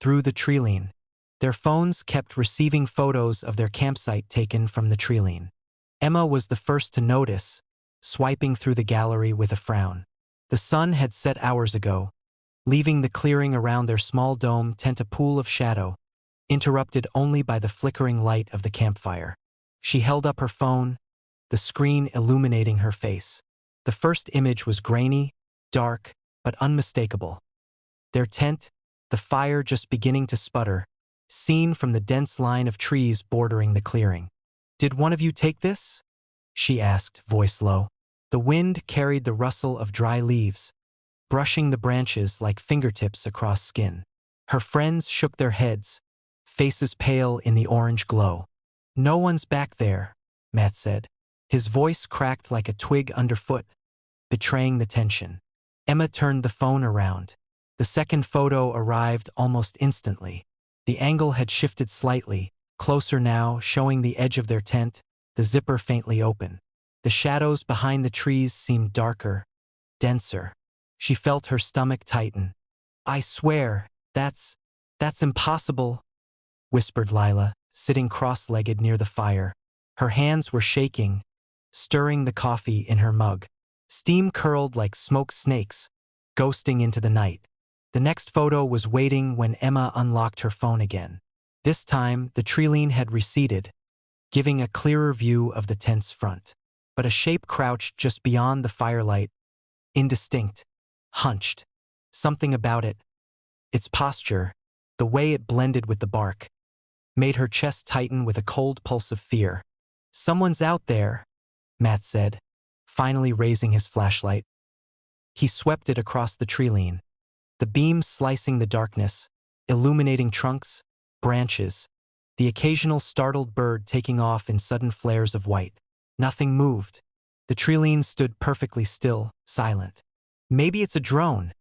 through the treeline. Their phones kept receiving photos of their campsite taken from the treeline. Emma was the first to notice, swiping through the gallery with a frown. The sun had set hours ago, leaving the clearing around their small dome tent a pool of shadow, interrupted only by the flickering light of the campfire. She held up her phone, the screen illuminating her face. The first image was grainy, dark, but unmistakable. Their tent, the fire just beginning to sputter, seen from the dense line of trees bordering the clearing. "Did one of you take this?" she asked, voice low. The wind carried the rustle of dry leaves, brushing the branches like fingertips across skin. Her friends shook their heads, faces pale in the orange glow. "No one's back there," Matt said. His voice cracked like a twig underfoot, betraying the tension. Emma turned the phone around. The second photo arrived almost instantly. The angle had shifted slightly, closer now, showing the edge of their tent, the zipper faintly open. The shadows behind the trees seemed darker, denser. She felt her stomach tighten. "I swear, that's impossible," whispered Lila, sitting cross-legged near the fire. Her hands were shaking, stirring the coffee in her mug. Steam curled like smoke snakes, ghosting into the night. The next photo was waiting when Emma unlocked her phone again. This time, the treeline had receded, giving a clearer view of the tent's front. But a shape crouched just beyond the firelight, indistinct, hunched. Something about it, its posture, the way it blended with the bark, made her chest tighten with a cold pulse of fear. "Someone's out there," Matt said, finally raising his flashlight. He swept it across the treeline, the beam slicing the darkness, illuminating trunks, branches, the occasional startled bird taking off in sudden flares of white. Nothing moved. The treeline stood perfectly still, silent. "Maybe it's a drone,"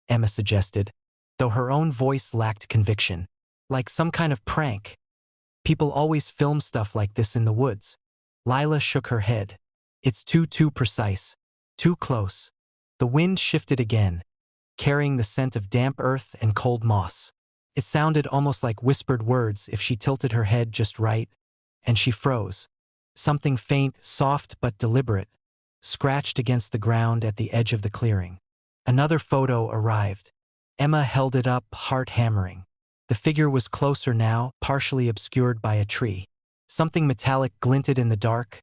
Emma suggested, though her own voice lacked conviction. "Like some kind of prank. People always film stuff like this in the woods." Lila shook her head. "It's too precise. Too close." The wind shifted again, carrying the scent of damp earth and cold moss. It sounded almost like whispered words if she tilted her head just right, and she froze. Something faint, soft but deliberate, scratched against the ground at the edge of the clearing. Another photo arrived. Emma held it up, heart hammering. The figure was closer now, partially obscured by a tree. Something metallic glinted in the dark,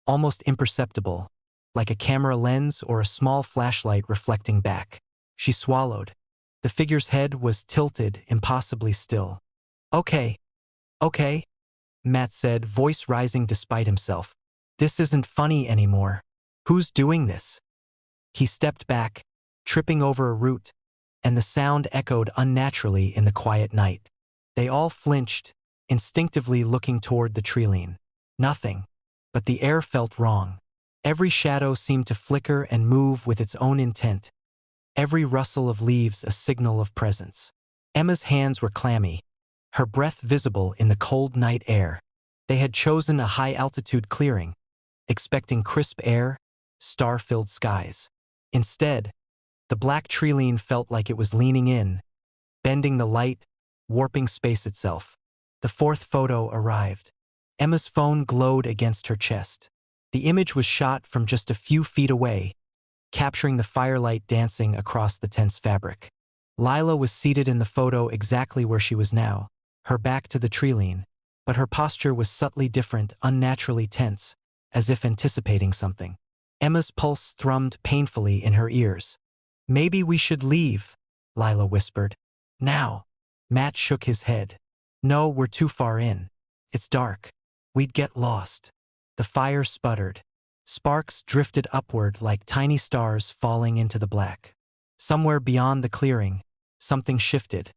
almost imperceptible, like a camera lens or a small flashlight reflecting back. She swallowed. The figure's head was tilted, impossibly still. Okay, Matt said, voice rising despite himself. "This isn't funny anymore. Who's doing this?" He stepped back, tripping over a root, and the sound echoed unnaturally in the quiet night. They all flinched, instinctively looking toward the treeline. Nothing, but the air felt wrong. Every shadow seemed to flicker and move with its own intent, every rustle of leaves a signal of presence. Emma's hands were clammy, her breath visible in the cold night air. They had chosen a high-altitude clearing, expecting crisp air, star-filled skies. Instead, the black treeline felt like it was leaning in, bending the light, warping space itself. The fourth photo arrived. Emma's phone glowed against her chest. The image was shot from just a few feet away, capturing the firelight dancing across the tent's fabric. Lila was seated in the photo exactly where she was now, her back to the treeline, but her posture was subtly different, unnaturally tense, as if anticipating something. Emma's pulse thrummed painfully in her ears. "Maybe we should leave," Lila whispered. "Now." Matt shook his head. "No, we're too far in. It's dark. We'd get lost." The fire sputtered. Sparks drifted upward like tiny stars falling into the black. Somewhere beyond the clearing, something shifted.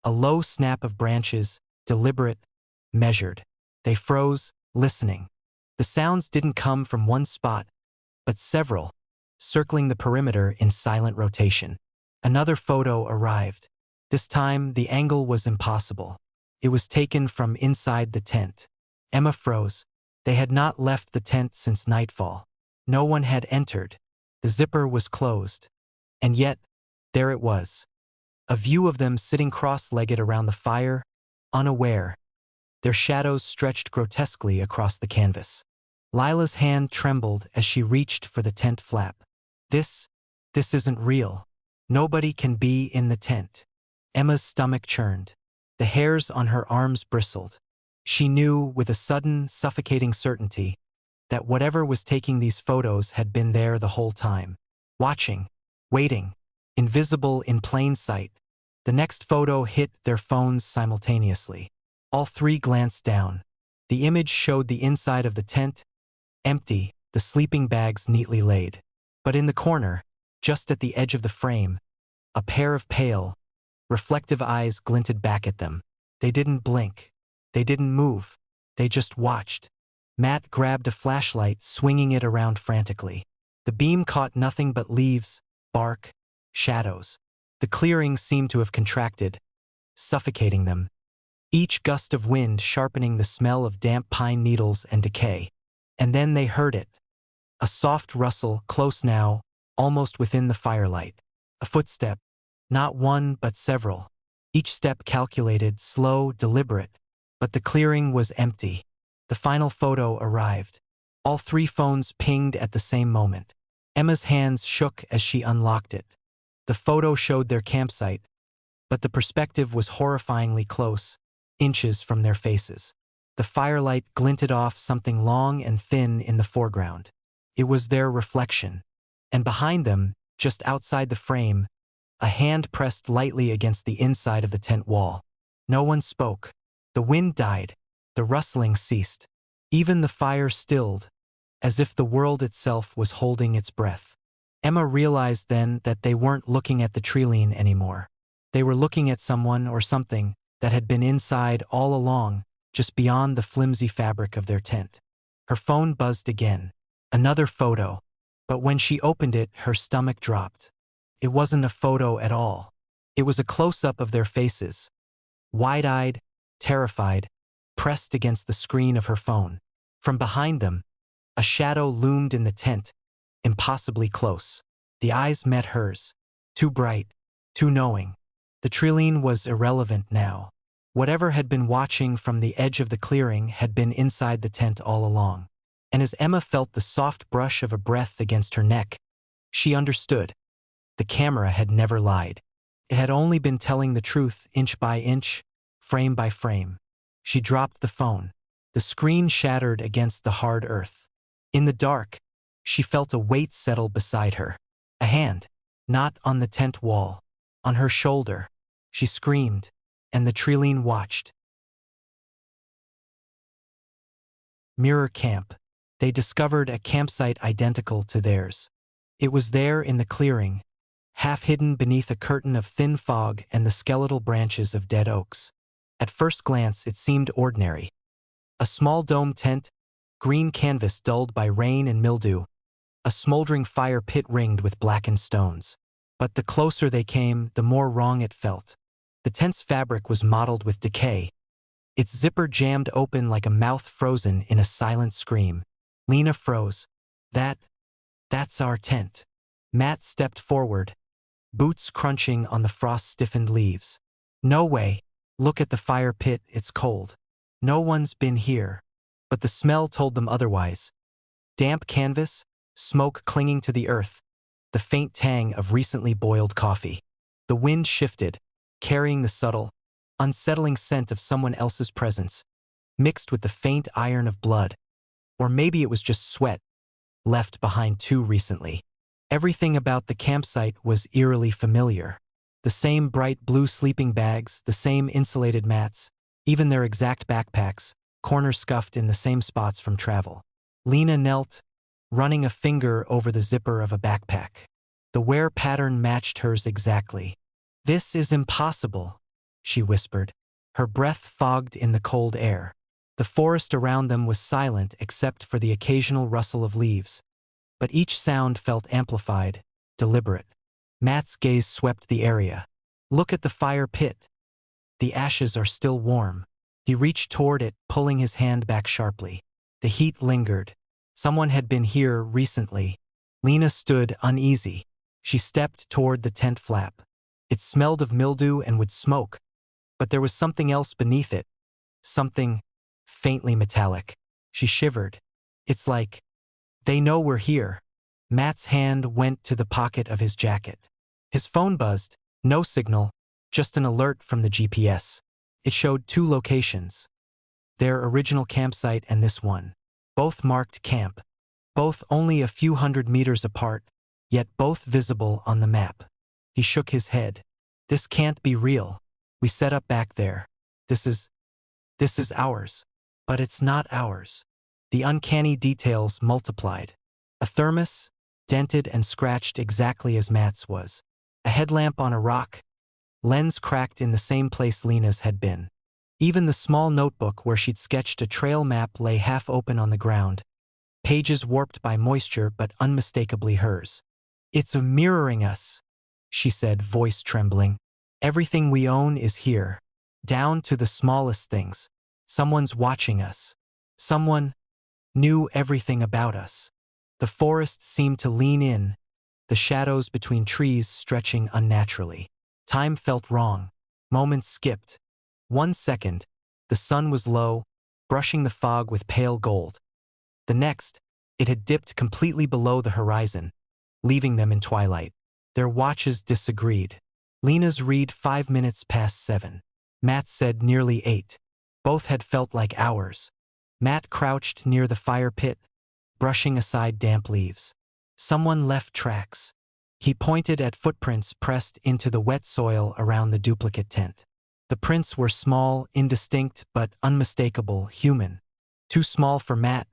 A low snap of branches, deliberate, measured. They froze, listening. The sounds didn't come from one spot, but several, circling the perimeter in silent rotation. Another photo arrived. This time, the angle was impossible. It was taken from inside the tent. Emma froze. They had not left the tent since nightfall. No one had entered. The zipper was closed. And yet, there it was. A view of them sitting cross-legged around the fire, unaware. Their shadows stretched grotesquely across the canvas. Lila's hand trembled as she reached for the tent flap. This isn't real. Nobody can be in the tent. Emma's stomach churned. The hairs on her arms bristled. She knew, with a sudden, suffocating certainty, that whatever was taking these photos had been there the whole time. Watching, waiting, invisible in plain sight. The next photo hit their phones simultaneously. All three glanced down. The image showed the inside of the tent, empty, the sleeping bags neatly laid. But in the corner, just at the edge of the frame, a pair of pale, reflective eyes glinted back at them. They didn't blink. They didn't move. They just watched. Matt grabbed a flashlight, swinging it around frantically. The beam caught nothing but leaves, bark, shadows. The clearing seemed to have contracted, suffocating them. Each gust of wind sharpening the smell of damp pine needles and decay. And then they heard it. A soft rustle, close now, almost within the firelight. A footstep, not one but several. Each step calculated, slow, deliberate. But the clearing was empty. The final photo arrived. All three phones pinged at the same moment. Emma's hands shook as she unlocked it. The photo showed their campsite, but the perspective was horrifyingly close, inches from their faces. The firelight glinted off something long and thin in the foreground. It was their reflection. And behind them, just outside the frame, a hand pressed lightly against the inside of the tent wall. No one spoke. The wind died. The rustling ceased. Even the fire stilled, as if the world itself was holding its breath. Emma realized then that they weren't looking at the Trilene anymore. They were looking at someone or something that had been inside all along, just beyond the flimsy fabric of their tent. Her phone buzzed again. Another photo. But when she opened it, her stomach dropped. It wasn't a photo at all. It was a close-up of their faces. Wide-eyed, terrified, pressed against the screen of her phone. From behind them, a shadow loomed in the tent, impossibly close. The eyes met hers. Too bright, too knowing. The Trilene was irrelevant now. Whatever had been watching from the edge of the clearing had been inside the tent all along. And as Emma felt the soft brush of a breath against her neck, she understood. The camera had never lied. It had only been telling the truth inch by inch, frame by frame. She dropped the phone. The screen shattered against the hard earth. In the dark, she felt a weight settle beside her. A hand, not on the tent wall, on her shoulder. She screamed, and the Trilene watched. Mirror Camp. They discovered a campsite identical to theirs. It was there in the clearing, half hidden beneath a curtain of thin fog and the skeletal branches of dead oaks. At first glance, it seemed ordinary. A small dome tent, green canvas dulled by rain and mildew, a smoldering fire pit ringed with blackened stones. But the closer they came, the more wrong it felt. The tent's fabric was mottled with decay, its zipper jammed open like a mouth frozen in a silent scream. Lena froze. That's our tent. Matt stepped forward, boots crunching on the frost-stiffened leaves. No way. Look at the fire pit, it's cold. No one's been here. But the smell told them otherwise. Damp canvas, smoke clinging to the earth, the faint tang of recently boiled coffee. The wind shifted, carrying the subtle, unsettling scent of someone else's presence, mixed with the faint iron of blood. Or maybe it was just sweat, left behind too recently. Everything about the campsite was eerily familiar. The same bright blue sleeping bags, the same insulated mats, even their exact backpacks, corners scuffed in the same spots from travel. Lena knelt, running a finger over the zipper of a backpack. The wear pattern matched hers exactly. "This is impossible," she whispered, her breath fogged in the cold air. The forest around them was silent except for the occasional rustle of leaves, but each sound felt amplified, deliberate. Matt's gaze swept the area. "Look at the fire pit. The ashes are still warm." He reached toward it, pulling his hand back sharply. The heat lingered. Someone had been here recently. Lena stood uneasy. She stepped toward the tent flap. It smelled of mildew and wood smoke, but there was something else beneath it, something faintly metallic. She shivered. It's like, they know we're here. Matt's hand went to the pocket of his jacket. His phone buzzed. No signal, just an alert from the GPS. It showed 2 locations. Their original campsite and this one. Both marked camp. Both only a few hundred meters apart, yet both visible on the map. He shook his head. This can't be real. We set up back there. This is ours. But it's not ours. The uncanny details multiplied. A thermos, dented and scratched exactly as Matt's was. A headlamp on a rock. Lens cracked in the same place Lena's had been. Even the small notebook where she'd sketched a trail map lay half open on the ground. Pages warped by moisture but unmistakably hers. It's mirroring us, she said, voice trembling. Everything we own is here. Down to the smallest things. Someone's watching us. Someone knew everything about us. The forest seemed to lean in, the shadows between trees stretching unnaturally. Time felt wrong. Moments skipped. 1 second, the sun was low, brushing the fog with pale gold. The next, it had dipped completely below the horizon, leaving them in twilight. Their watches disagreed. Lena's read 5 minutes past 7. Matt said nearly 8. Both had felt like hours. Matt crouched near the fire pit, brushing aside damp leaves. Someone left tracks. He pointed at footprints pressed into the wet soil around the duplicate tent. The prints were small, indistinct, but unmistakable, human. Too small for Matt,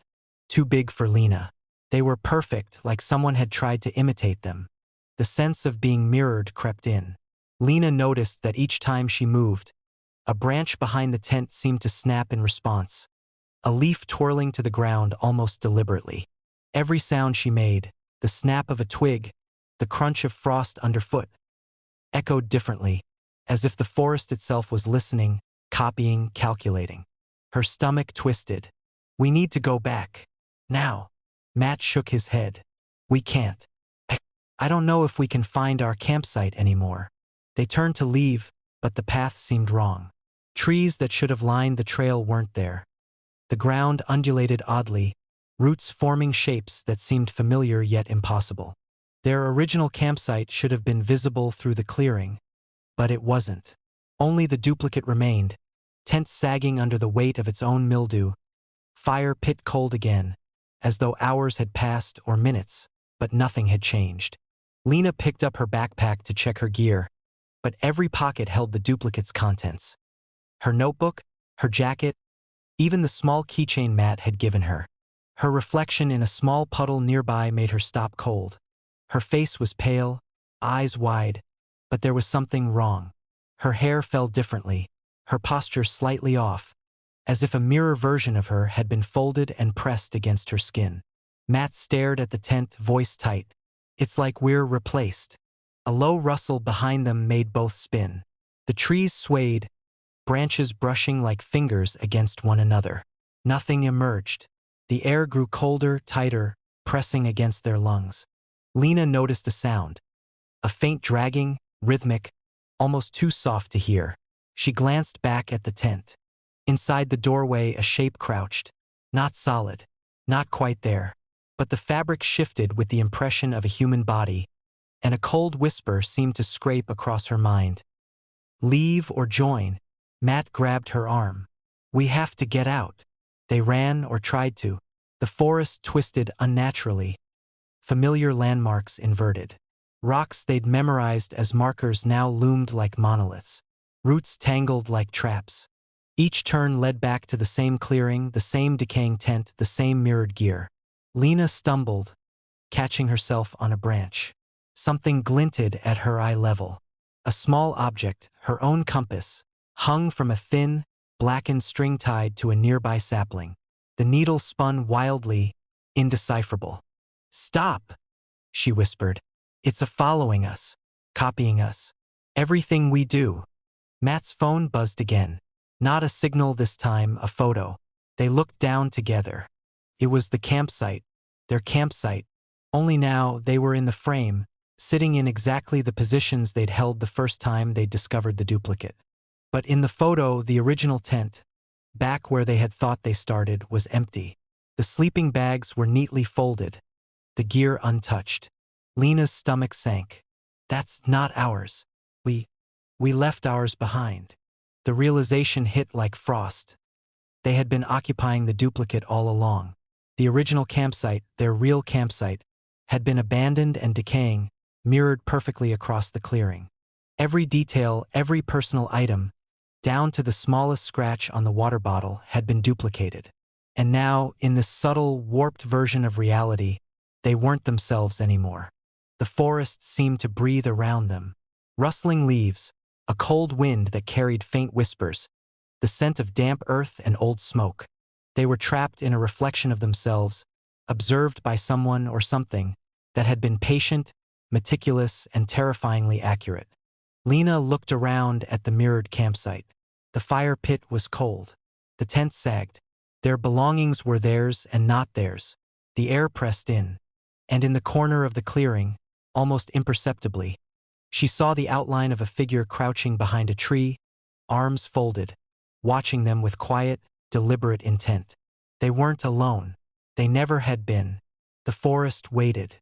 too big for Lena. They were perfect, like someone had tried to imitate them. The sense of being mirrored crept in. Lena noticed that each time she moved, a branch behind the tent seemed to snap in response, a leaf twirling to the ground almost deliberately. Every sound she made, the snap of a twig, the crunch of frost underfoot, echoed differently, as if the forest itself was listening, copying, calculating. Her stomach twisted. We need to go back. Now. Matt shook his head. We can't. I don't know if we can find our campsite anymore. They turned to leave, but the path seemed wrong. Trees that should have lined the trail weren't there. The ground undulated oddly, roots forming shapes that seemed familiar yet impossible. Their original campsite should have been visible through the clearing, but it wasn't. Only the duplicate remained, tent sagging under the weight of its own mildew, fire pit cold again, as though hours had passed or minutes, but nothing had changed. Lena picked up her backpack to check her gear, but every pocket held the duplicate's contents. Her notebook, her jacket, even the small keychain Matt had given her. Her reflection in a small puddle nearby made her stop cold. Her face was pale, eyes wide, but there was something wrong. Her hair fell differently, her posture slightly off, as if a mirror version of her had been folded and pressed against her skin. Matt stared at the tent, voice tight. It's like we're replaced. A low rustle behind them made both spin. The trees swayed, branches brushing like fingers against one another. Nothing emerged. The air grew colder, tighter, pressing against their lungs. Lena noticed a sound. A faint dragging, rhythmic, almost too soft to hear. She glanced back at the tent. Inside the doorway, a shape crouched. Not solid. Not quite there. But the fabric shifted with the impression of a human body, and a cold whisper seemed to scrape across her mind. Leave or join? Matt grabbed her arm. We have to get out. They ran or tried to. The forest twisted unnaturally. Familiar landmarks inverted. Rocks they'd memorized as markers now loomed like monoliths. Roots tangled like traps. Each turn led back to the same clearing, the same decaying tent, the same mirrored gear. Lena stumbled, catching herself on a branch. Something glinted at her eye level. A small object, her own compass, hung from a thin, blackened string tied to a nearby sapling. The needle spun wildly, indecipherable. Stop, she whispered. It's following us, copying us. Everything we do. Matt's phone buzzed again. Not a signal this time, a photo. They looked down together. It was the campsite, their campsite, only now they were in the frame, sitting in exactly the positions they'd held the first time they discovered the duplicate. But in the photo, the original tent, back where they had thought they started, was empty. The sleeping bags were neatly folded, the gear untouched. Lena's stomach sank. That's not ours. We left ours behind. The realization hit like frost. They had been occupying the duplicate all along. The original campsite, their real campsite, had been abandoned and decaying, mirrored perfectly across the clearing. Every detail, every personal item, down to the smallest scratch on the water bottle, had been duplicated. And now, in this subtle, warped version of reality, they weren't themselves anymore. The forest seemed to breathe around them. Rustling leaves, a cold wind that carried faint whispers, the scent of damp earth and old smoke. They were trapped in a reflection of themselves, observed by someone or something that had been patient, meticulous, and terrifyingly accurate. Lena looked around at the mirrored campsite. The fire pit was cold. The tent sagged. Their belongings were theirs and not theirs. The air pressed in. And in the corner of the clearing, almost imperceptibly, she saw the outline of a figure crouching behind a tree, arms folded, watching them with quiet, deliberate intent. They weren't alone. They never had been. The forest waited.